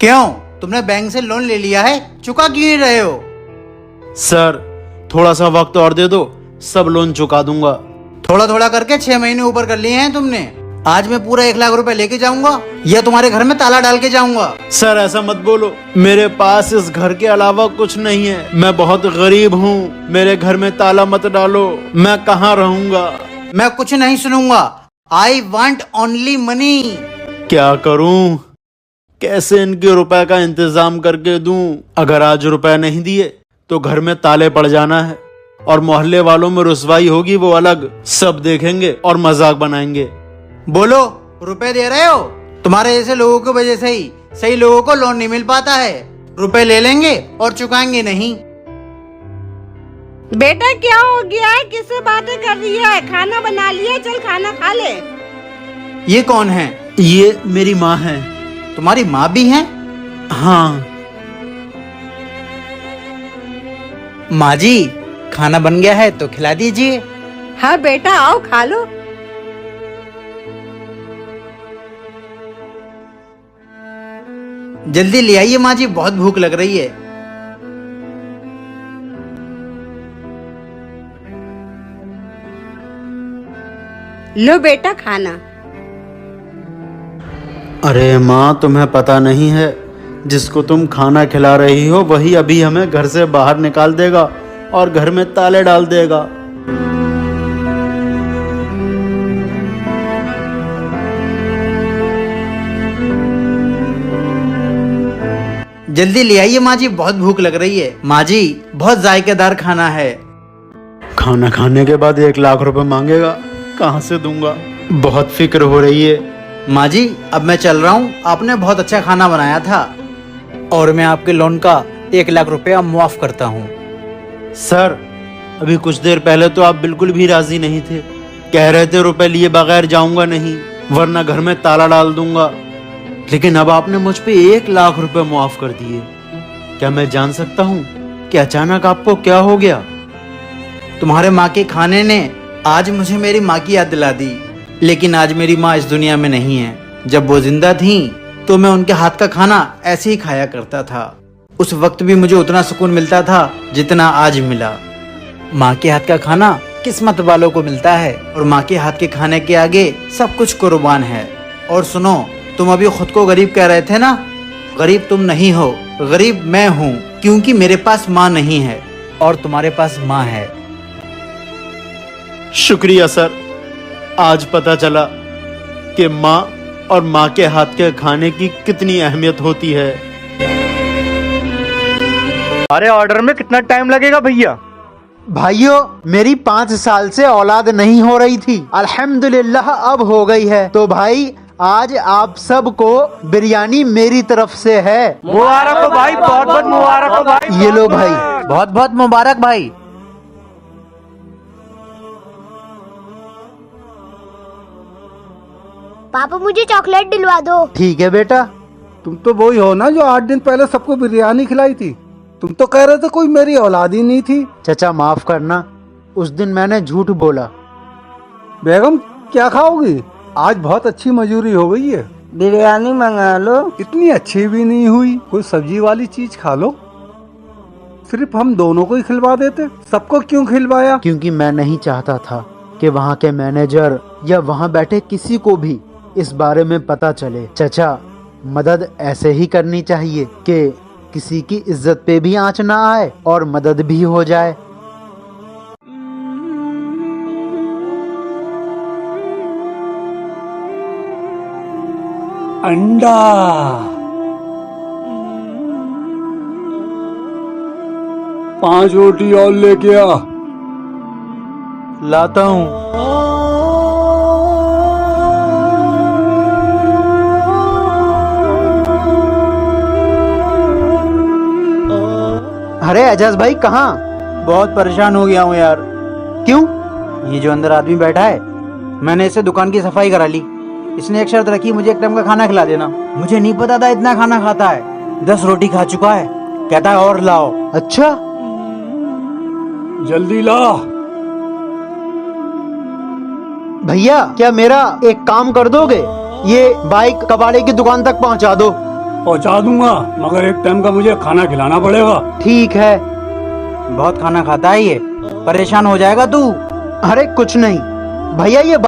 क्यों, तुमने बैंक से लोन ले लिया है, चुका क्यों नहीं रहे हो? सर थोड़ा सा वक्त और दे दो, सब लोन चुका दूंगा। थोड़ा थोड़ा करके 6 महीने ऊपर कर लिए हैं तुमने। आज मैं पूरा 1 लाख रुपए लेके जाऊंगा या तुम्हारे घर में ताला डाल के जाऊंगा। सर ऐसा मत बोलो, मेरे पास इस घर के अलावा कुछ नहीं है। मैं बहुत गरीब हूँ, मेरे घर में ताला मत डालो, मैं कहाँ रहूंगा। मैं कुछ नहीं सुनूंगा। I want only money. क्या करूं, कैसे इनके रुपए का इंतजाम करके दूं? अगर आज रुपए नहीं दिए तो घर में ताले पड़ जाना है और मोहल्ले वालों में रुसवाई होगी, वो अलग। सब देखेंगे और मजाक बनाएंगे। बोलो, रुपए दे रहे हो? तुम्हारे जैसे लोगों की वजह से ही सही लोगों को लोन नहीं मिल पाता है। रुपए ले लेंगे और चुकाएंगे नहीं। बेटा क्या हो गया है, किससे बातें कर रही है? खाना बना लिया, चल खाना खा ले। ये कौन है? ये मेरी माँ है। तुम्हारी माँ भी है? हाँ। माँ जी, खाना बन गया है तो खिला दीजिए। हाँ बेटा, आओ खा लो। जल्दी ले आइए माँ जी, बहुत भूख लग रही है। लो बेटा खाना। अरे माँ, तुम्हें पता नहीं है, जिसको तुम खाना खिला रही हो वही अभी हमें घर से बाहर निकाल देगा और घर में ताले डाल देगा। जल्दी ले आइए माँ जी, बहुत भूख लग रही है। माँ जी, बहुत जायकेदार खाना है। खाना खाने के बाद 1 लाख रुपए मांगेगा, कहाँ से दूंगा? बहुत फिक्र हो रही है। माँ जी, अब मैं चल रहा हूँ। आपने बहुत अच्छा खाना बनाया था और मैं आपके लोन का 1 लाख रुपया माफ करता हूँ। सर अभी कुछ देर पहले तो आप बिल्कुल भी राजी नहीं थे, कह रहे थे रुपए लिए बगैर जाऊंगा नहीं, वरना घर में ताला डाल दूंगा। लेकिन अब आपने मुझ पे 1 लाख रुपए माफ कर दिए। क्या मैं जान सकता हूँ कि अचानक आपको क्या हो गया? तुम्हारे माँ के खाने ने आज मुझे मेरी माँ की याद दिला दी। लेकिन आज मेरी माँ इस दुनिया में नहीं है। जब वो जिंदा थी तो मैं उनके हाथ का खाना ऐसे ही खाया करता था। उस वक्त भी मुझे उतना सुकून मिलता था जितना आज मिला। माँ के हाथ का खाना किस्मत वालों को मिलता है और माँ के हाथ के खाने के आगे सब कुछ कुर्बान है। और सुनो, तुम अभी खुद को गरीब कह रहे थे ना? गरीब तुम नहीं हो, गरीब मैं हूँ, क्योंकि मेरे पास माँ नहीं है और तुम्हारे पास माँ है। शुक्रिया सर, आज पता चला कि माँ और माँ के हाथ के खाने की कितनी अहमियत होती है। अरे ऑर्डर में कितना टाइम लगेगा भैया? भाइयों, मेरी 5 साल से औलाद नहीं हो रही थी, अल्हम्दुलिल्लाह अब हो गई है। तो भाई आज आप सबको बिरयानी मेरी तरफ से है। मुबारक हो भाई, बहुत बहुत मुबारक हो भाई। ये लो भाई। बहुत बहुत मुबारक भाई। पापा मुझे चॉकलेट दिलवा दो। ठीक है बेटा। तुम तो वही हो ना जो 8 दिन पहले सबको बिरयानी खिलाई थी। तुम तो कह रहे थे कोई मेरी औलाद ही नहीं थी। चाचा माफ करना, उस दिन मैंने झूठ बोला। बेगम क्या खाओगी? आज बहुत अच्छी मजूरी हो गई है। बिरयानी मंगा लो। इतनी अच्छी भी नहीं हुई, कोई सब्जी वाली चीज खा लो। सिर्फ हम दोनों को ही खिलवा देते, सबको क्यों खिलवाया? क्योंकि मैं नहीं चाहता था कि वहाँ के मैनेजर या वहाँ बैठे किसी को भी इस बारे में पता चले। चाचा, मदद ऐसे ही करनी चाहिए कि किसी की इज्जत पे भी आंच ना आए और मदद भी हो जाए। अंडा। 5 रोटी और लेके आ। लाता हूँ। अरे एजाज भाई कहाँ? बहुत परेशान हो गया हूँ यार। क्यों? ये जो अंदर आदमी बैठा है, मैंने इससे दुकान की सफाई करा ली। इसने एक शर्त रखी, मुझे 1 टाइम का खाना खिला देना। मुझे नहीं पता था इतना खाना खाता है। 10 रोटी खा चुका है, कहता है और लाओ। अच्छा, जल्दी ला। भैया क्या मेरा एक काम कर दोगे? ये बाइक कबाड़े की दुकान तक पहुंचा दो। पहुंचा दूंगा, मगर एक टाइम का मुझे खाना खिलाना पड़ेगा। ठीक है। बहुत खाना खाता है ये, परेशान हो जाएगा तू। अरे कुछ नहीं भैया, ये